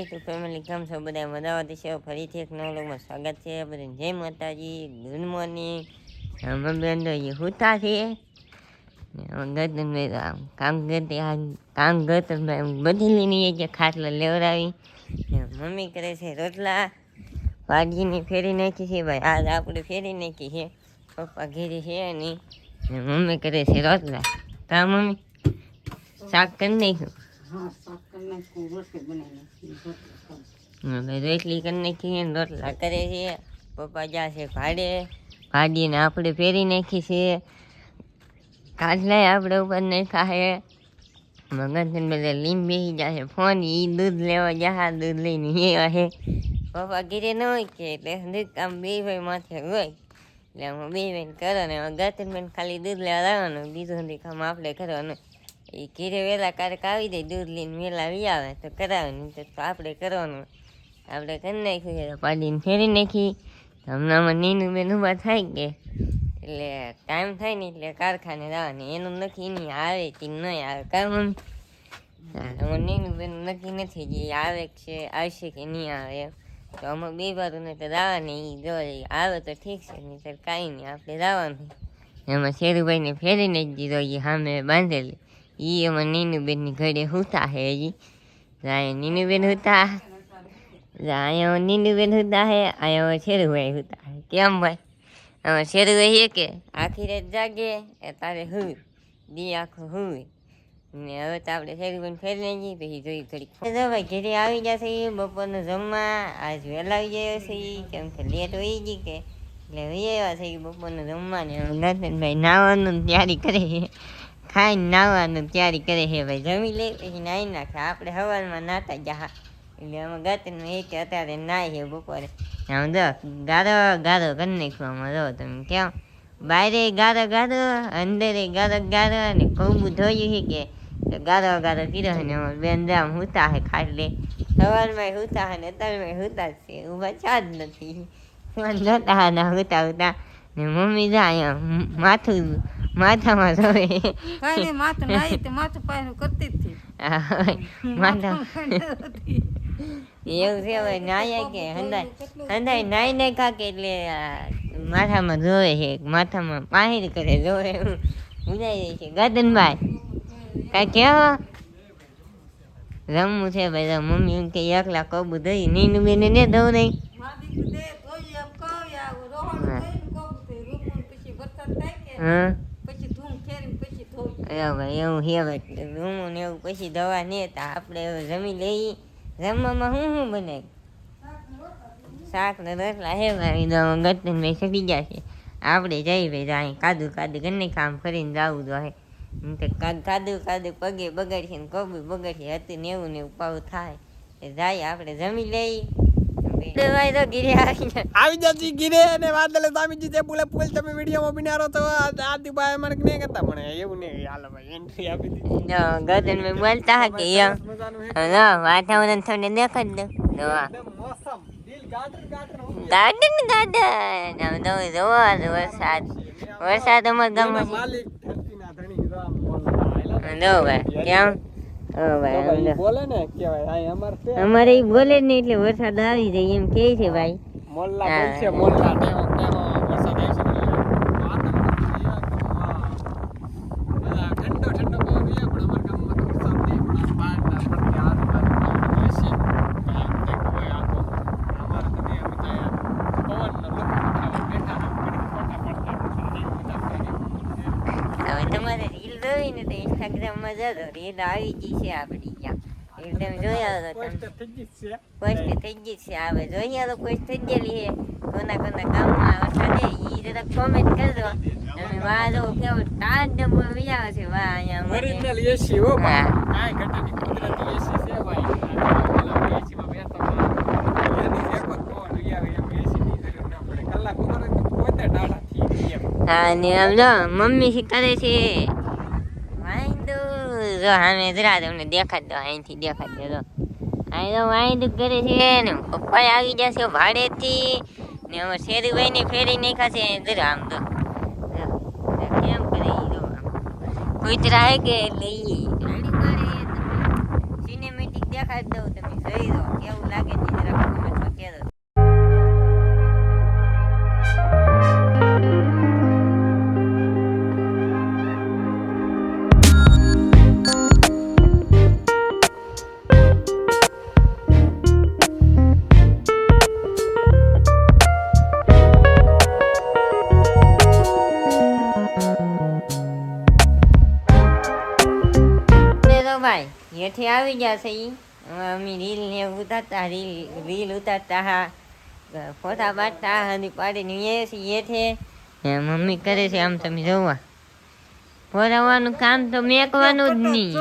તો ફેમિલી કેમ છો બધા મજામાં છે? ફરીથી એક નવા વ્લોગમાં સ્વાગત છે. બધા જય માતાજી, ગુડ મોર્નિંગ. અમે બેન તો એ હુતા છે કામ કરતા બધી લઈને જે ખાટલા લેવડાવી. મમ્મી કરે છે રોટલા, ભાજીની ફેરી નાખી છે ભાઈ. આજ આપણે ફેરી નાખી છે, પપ્પા ઘેરી છે નહીં. મમ્મી કરે છે રોટલા. તા મમ્મી શાક કરી નાખ્યું. રોટલી કરી નાખી ને રોટલા કરે છે. પપ્પા જા છે ભાડે, ભાડીને આપણે ફેરી નાખી છે. કાઢલાય આપણે ઉપર નાખ્યા છે. મગન બધા લીમ બેસી જશે ફોન. એ દૂધ લેવા જા, દૂધ લઈને એ છે. પપ્પા ઘીરે ન હોય કે એટલે કામ બે ભાઈ માથે હોય એટલે આમાં બે ભાઈ કરો ને ગતન ખાલી દૂધ લેવા લાવવાનું, બીજું કામ આપણે કરવાનું. એ ઘીરે વહેલા કારક આવી જાય, દૂધ લઈને વહેલા વી આવે તો કરાવે, તો આપણે કરવાનું. આપણે કરી નાખ્યું, પાડીને ફેરી નાખી. હમણાં નીનું બેન ઊભા થાય કે એટલે ટાઈમ થાય ને એટલે કારખાને જવાની. એનું નક્કી નહીં આવે કે નહીં આવે. કામ નીનું બેન નક્કી નથી જે આવે છે, આવશે કે નહીં આવે એમ. તો અમે બે બારું તો જવાની. એ જો આવે તો ઠીક છે, નહીં તો કાંઈ નહીં, આપણે જવાનું. એમાં શેરુભાઈને ફેરીને જ દીધો, એ સામે બાંધેલી. એ એમાં નીનુબેનની ઘરે હુતા છે હજી. જાય નીનુબેન હુતા, અહીંયા નીનુબેન હુતા છે, અહીંયા શેરુભાઈ હુતા છે. કેમ ભાઈ? હવે શેરુભાઈ એ કે આખી રાત જાગે એ તારે હુઈ દી આખો હુઈ ને. હવે તો આપણે શેરુભાઈને ફેરી જઈએ પછી જોઈ થોડીક. ભાઈ ઘરે આવી જશે બપોરનું જમવા. આજ વહેલા આવી જાય છે કેમ કે લેટ હોઈ ગઈ કે એટલે હોઈ આવ્યા છે બપોરનું જમવાને. નતનભાઈ નાહવાનું તૈયારી કરે છે, ખાઈને નાહવાનું તૈયારી કરે છે ભાઈ. જમી લે પછી નાહી નાખે. આપણે સવારમાં નાતા જા એટલે અમે ગતનમાં એક અત્યારે નાહી છે બપોરે. આમ જો ગારો ગારો કરી નાખવામાં જો તમે કેમ બારે ગારો ગારો, અંદરે ગારો ગારો. અને કૌબું ધોયું છે કે તો ગારો ગારો કીધો છે ને અમારે બેન જામ હુતા છે ખાટલે. સવારમાં હુતા છે ને અત્યારમાં હુતા જ છે, ઊભા છા જ નથી. નતા ના હુતા હુતા ને મમ્મી જા અહીંયા માથામાં જોવે માથું પાયરું કરતી જ માથા એવું છે ભાઈ. નાયા કે હંધાઈ નાઈ નાખા કે એટલે માથામાં જોવે છે, માથામાં પાહિર કરે જોવે એવું બુજાઈ જાય છે. ગદનભાઈ કાંઈ કેવો રમવું છે ભાઈ. મમ્મી એમ કે એકલા કબૂ ધોઈ નીનું બેને ને ધોવ નહીં. હા ભાઈ એવું છે ભાઈ. રૂમું ને એવું પછી દવા ને આપણે જમી લઈએ. જમવામાં શું બને? શાક ને રોટલા હે ભાઈ. ગતન ભાઈ સકી ગયા છે. આપણે જઈ ભાઈ અહીં કાદું કરીને કામ કરીને જવું જોઈએ. કાદું પગે બગાડશે ને કબૂ બગાડશે હતું ને એવું પાવું થાય. જાય આપણે જમી લઈએ. આવી જતી ગીરે અને વાદલે સ્વામીજી જે બોલે પુલ તમે વિડીયોમાં બિનારો તો આદી ભાઈ મને નહીં કરતા પણ એવું નહીં. હાલો ભાઈ એન્ટ્રી આપી દીધી. ગદન મેં બોલતા હા કે વાતાવરણ તમને દેખાડ દો. મોસમ દિલ ગાર્ડન વરસાદ અમાર ગામમાં માલિક ધરતીના ધણી રામ ભાઈ કેમ બોલે ને કેવાય આ અમારે ઈ બોલે ને એટલે વરસાદ આવી જાય એમ કે છે ભાઈ. મોલ્લા બોલશે મોલ્લા ટેવો વરસાદ આવશે ઠંડો ઠંડો પવન છે પણ અમાર ગામમાં તો વરસાદ નહીં. પણ બહાર ના પડતી આજુબાજુ બેસી કોઈ આખો અમારે તો નહીં. અમે ત્યાં પવનનો લપ ઉઠાવવા બેઠા હવે તમારે રીલ જોઈ ને તો ઇન્સ્ટાગ્રામમાં જતો રીલ આવી ગઈ છે આપણી ત્યાં. તમે જોયા પોસ્ટ થઈ ગઈ છે. પોસ્ટ થઈ ગઈ છે. હવે જોયા તો પોસ્ટ થઈ ગયેલી છે. કોના ગામમાં વરસાદ ઈ જરા કોમેન્ટ કરજો. અને વાહ જો કેવો ટાટ ડબ્બો વિયાવે છે. વાહ અહીંયા ઓરિજિનલ એસી હો ભાઈ. કાઈ ઘટની કુદરતી એસી છે ભાઈ. એસી માં બેઠો એની રેકોર્ડ કોણ વિયાવે એમ એસી ની જરૂર ના પડે. કલાક ઉપર તો પોતે ટાટા થી એમ. હા ને આમ જો મમ્મી શી કરે છે વાંદુ. જો સામે જરા તમને દેખાડ દો, અહીંથી દેખાડ દો. જો અહીં તો વાંદુ કરે છે ને પપ્પા આવી જશે ભાડેથી ને અમારે શેરુભાઈ ને ફેરી નાખ્યા છે. જરા આમ તો કેમ કરે ઈ જો આમ કૂતરા હે કે એટલે ઈ રાડી મારે સિનેમેટિક દેખાડ દઉં તમે. જોઈ દો કેવું લાગે છે જરા કોમેન્ટમાં કહેજો. ભાઈ હેઠે આવી જશે ઈ અમે રીલ ને ઉતારતા રીલ ઉતારતા હા ફોટા પાડતા હજી પાડીને એ છીએ હેઠે મમ્મી કરે છે આમ તમે જોવા પોરાવાનું કામ તો મેકવાનું જ નહીં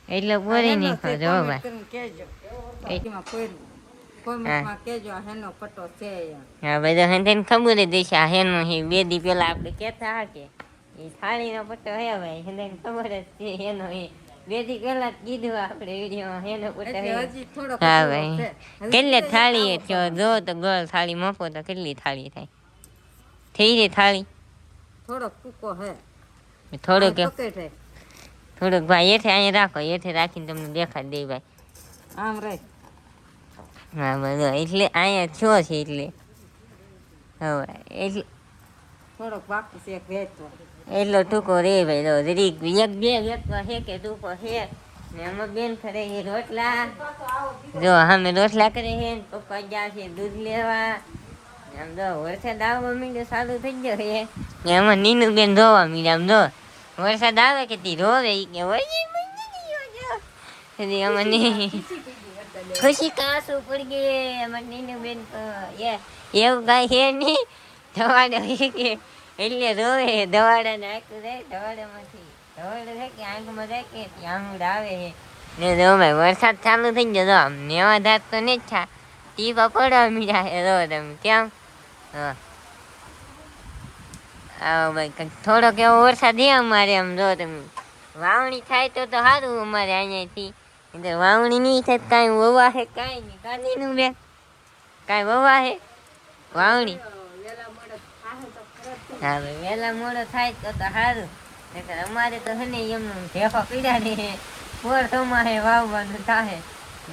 એટલે પોરી નહીં જો ભાઈ હા બધા હંધેને ખબર જ હશે આ હેનો હે 2 દી પેલા આપણે કહેતા હા કે એ થાળીનો પટ્ટો હે ભાઈ હંધેને ખબર જ છે એનો એ 2 દી પહેલા જ કીધું આપણે વિડીયોમાં હેનો પટ્ટો હે. હા ભાઈ કેટલી થાળી જો તો ગોળ થાળી મફો તો કેટલી થાળી થાય થઈ રહી થાળી થોડોક ટૂંકો હે થોડોક ભાઈ એઠે અહીંયા રાખો એઠે રાખીને તમને દેખાડી દે ભાઈ આમ રે હા બધો એટલે અહીંયા છો છે એટલે હવે એટલે થોડોક બાકી છે વેચવા એટલો ટૂંકો રે ભાઈ તો જરીક 1-2 વેચવા છે કે ટૂંકો છે ને આમાં બેન કરે છે રોટલા જો અમે રોટલા કરે છે ને પપ્પા ગયા છે દૂધ લેવા આમ જો વરસાદ આવવા માંડ્યો ચાલુ થઈ ગયો છે ને આમાં નીનું બેન ધોવા માંડ્યા આમ જો વરસાદ આવે કે તી રોવે ઈ કે અમને ખુશી કાસુ પડી ગઈ અમારે નીનું બેન એવું કાંઈ છે નહીં ધવાડો કે એટલે રોવે ધવાડા નાખ્યું રે ધવાડામાંથી ધવાડો છે કે આંખમાં જાય કે આંગળ આવે છે ને જો ભાઈ વરસાદ ચાલુ થઈ ગયો તો આમ નેવા ધાત તો નહીં જ થા ટીપા પડવા મીડા છે જો તમે કેમ હા આવો ભાઈ કંઈક થોડોક એવો વરસાદ છે અમારે આમ જો તમે વાવણી થાય તો સારું અમારે અહીંયાથી એટલે વાવણી નહીં થાય કાંઈ વવા છે કાંઈ નહીં કાંદીનું બેન કાંઈ વવા છે વાવણી હા ભાઈ વહેલા મોડો થાય તો સારું અમારે તો છે ને એમનું ઢેફા પીડા ને પોર તમારે વાવવાનું થાય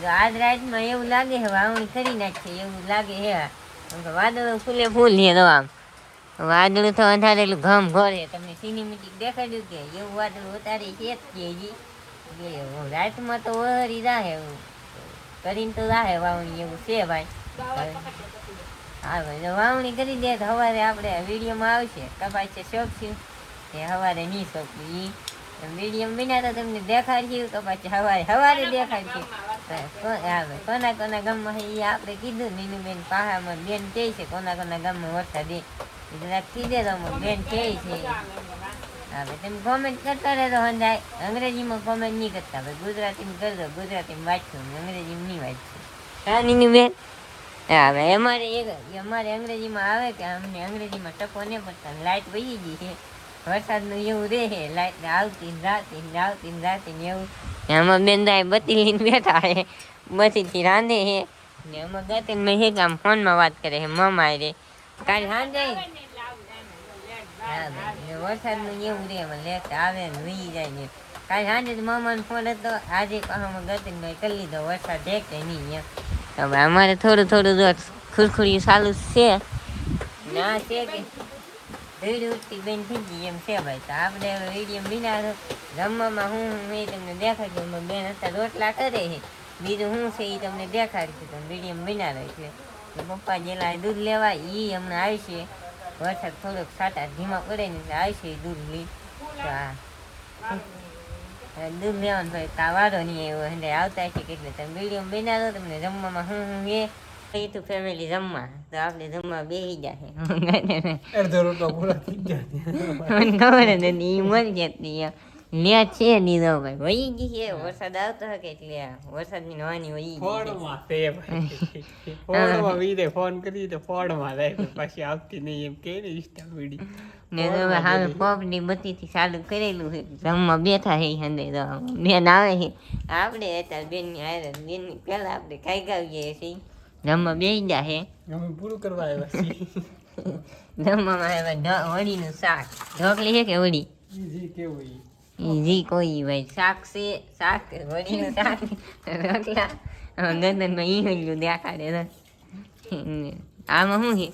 જો આજ રાતમાં એવું લાગે છે વાવણી કરી નાખશે એવું લાગે છે વાદળો ફૂલે ફૂલ છે તો આમ વાદળું તો અંધારેલું ઘમ ઘોરે તમને સિનેમેટિક દેખાડ્યું કે એવું વાદળું ઉતારી છે જ હજી રાતમાં તો વહરી રાહે કરીને તો રાહે વાવણી એવું છે ભાઈ હા ભાઈ વાવણી કરી દે તો સવારે આપણે વિડીયોમાં આવશે કપાસ છે શોખશું એ સવારે નહીં શોખશું એ વિડીયો બિના તો તમને દેખાડ્યું કપાસ સવારે દેખાડશું હા ભાઈ કોના ગામમાં એ આપણે કીધું નીનુબેન પાહામાં બેન કહે છે કોના ગામમાં વરસાદ એ જરાક કીધે તો બેન કહે છે હા ભાઈ તમે કોમેન્ટ કરતા રહેતો સમજાય અંગ્રેજીમાં કોમેન્ટ નહીં કરતા ભાઈ ગુજરાતીમાં કરજો ગુજરાતીમાં વાંચશું અંગ્રેજીમાં નહીં વાંચશું હા નીનુબેન હા ભાઈ અમારે અંગ્રેજીમાં આવે કે અમને અંગ્રેજીમાં ટકો નહીં પડતા લાઇટ વહી ગઈ છે વરસાદનું એવું રહે છે લાઇટ આવતી ને એવું આમાં બેન દાય બત્તી લઈને બેઠા છે બત્તીથી રાંધે છે ને આમાં ગતિને મેં છે કે આમ ફોનમાં વાત કરે છે મમ્મા રે કાલે સાંજે હા ભાઈ વરસાદનું એવું રહે એમાં લેટ આવે ને વહી જાય ને કાલે સાંજે મામાનો ફોન હતો આજે પાછામાં ગતિને ભાઈ કરી લીધો વરસાદ દેખે નહીં એમ હવે અમારે થોડું ખુરખુરી ચાલુ છે ના છે કે ધીરે ઉઠતી બેન થઈ ગઈ એમ છે ભાઈ તો આપણે હવે વિડીયો બિના જમવામાં હું એ તમને દેખાડ્યું એમાં બેન અત્યારે રોટલા કરે છે બીજું શું છે એ તમને દેખાડશું તમે વિડીયો બનાવો એટલે પપ્પા જેલા દૂધ લેવા એ હમણાં આવશે વરસાદ થોડોક સાટા ધીમા પડે ને એટલે આવશે દૂધ લઈ તો હા દૂધ લેવાનું ભાઈ તા વારો નહીં એવો એટલે આવતા છે એટલે તમે વિડીયો બનાવો તમને જમવામાં હું એ તું ફેમિલી જમવા તો આપણે જમવા બેસી જશે અડધો રોટલો પૂરો થઈ જાય મને ખબર જ નથી એ મરી જતી લે છે નીરો ભાઈ વહી ગઈ છે વરસાદ આવતો હકે એટલે વરસાદની નવાની વહી ગઈ ફોડમાં તે ભાઈ ફોડમાં વીરે ફોન કરી તો ફોડમાં રહે પછી આવતી નહીં એમ કે ઇન્સ્ટા વિડીયો ને હવે હાલ પોપની બત્તીથી ચાલુ કરેલું છે જમવા બેઠા છે હંદે તો બેન આવે છે આપણે અત્યારે બેનની હારે બેનની પહેલા આપણે ખાઈ ગાવીએ છીએ જમવા બેસી જાય અમે પૂરું કરવા આવ્યા છીએ જમવામાં આવ્યા વડીનું શાક ઢોકળી છે કે વડી જી કેવું ઈ જી કોઈ ભાઈ શાક છે શાક વડીનું શાક રોટલા ગંદનમાં ઈ હલ્યું દેખાડે છે આમાં શું છે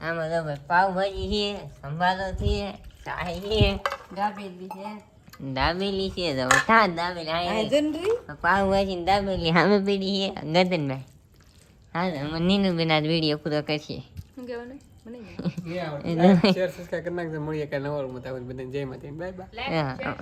આમાં તો ભાઈ પાવભાજી છે સંભારો છે ચાય છે દાબેલી છે દાબેલી છે તો ઠા દાબેલી આ હા જનરી પાવભાજી ને દાબેલી સામે પડી છે ગંદનમાં હા મને નીનુબેન આજ વિડીયો પૂરો કરશે શું કહેવાનું મને શેર સબસ્ક્રાઇબ કરી નાખજો મળીએ કાલે નવા રૂમ બધાને જય માતા બાય બાય હા